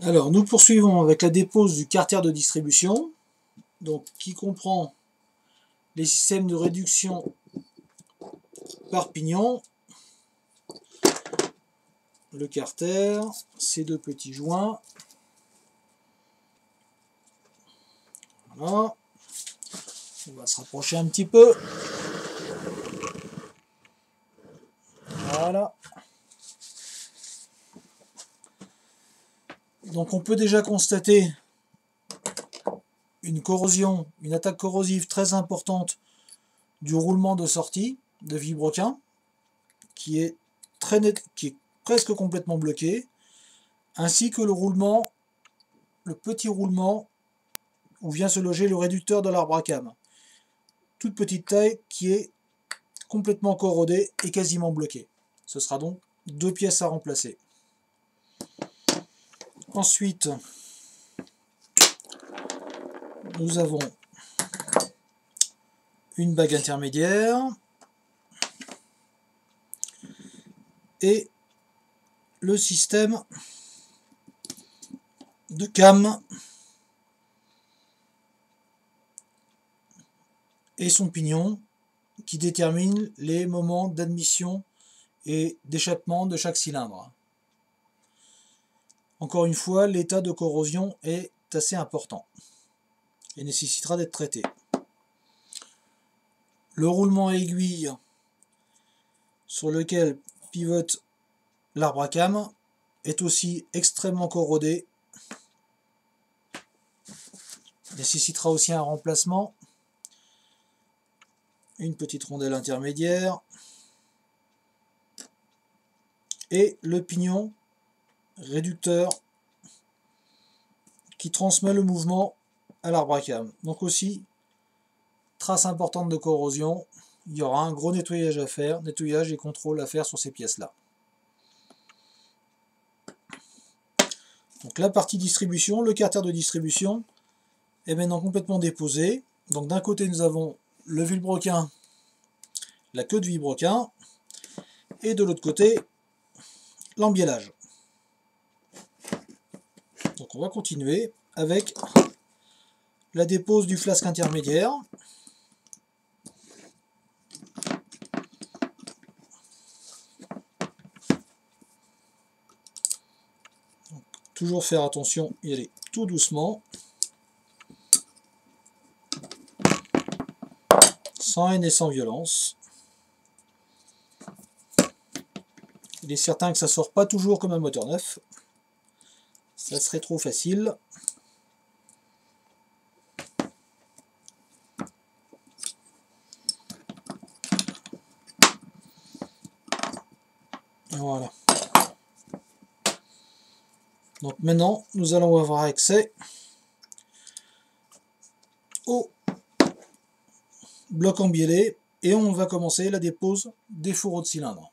Alors, nous poursuivons avec la dépose du carter de distribution, donc qui comprend les systèmes de réduction par pignon, le carter, ces deux petits joints. Voilà. On va se rapprocher un petit peu. Voilà. Donc on peut déjà constater une corrosion, une attaque corrosive très importante du roulement de sortie de vilebrequin, qui est très net, qui est presque complètement bloqué, ainsi que le roulement, le petit roulement où vient se loger le réducteur de l'arbre à cames. Toute petite taille qui est complètement corrodée et quasiment bloquée. Ce sera donc deux pièces à remplacer. Ensuite, nous avons une bague intermédiaire et le système de cam et son pignon qui détermine les moments d'admission et d'échappement de chaque cylindre. Encore une fois, l'état de corrosion est assez important et nécessitera d'être traité. Le roulement à aiguille sur lequel pivote l'arbre à cames est aussi extrêmement corrodé. Nécessitera aussi un remplacement. Une petite rondelle intermédiaire. Et le pignon réducteur qui transmet le mouvement à l'arbre à cames. Donc aussi, trace importante de corrosion. Il y aura un gros nettoyage à faire, nettoyage et contrôle à faire sur ces pièces-là. Donc la partie distribution, le carter de distribution est maintenant complètement déposé. Donc d'un côté nous avons le vilebrequin, la queue de vilebrequin, et de l'autre côté l'embiellage. Donc on va continuer avec la dépose du flasque intermédiaire. Donc, toujours faire attention, y aller tout doucement, sans haine et sans violence. Il est certain que ça sort pas toujours comme un moteur neuf. Ça serait trop facile. Voilà. Donc maintenant, nous allons avoir accès au bloc embiellé et on va commencer la dépose des fourreaux de cylindre.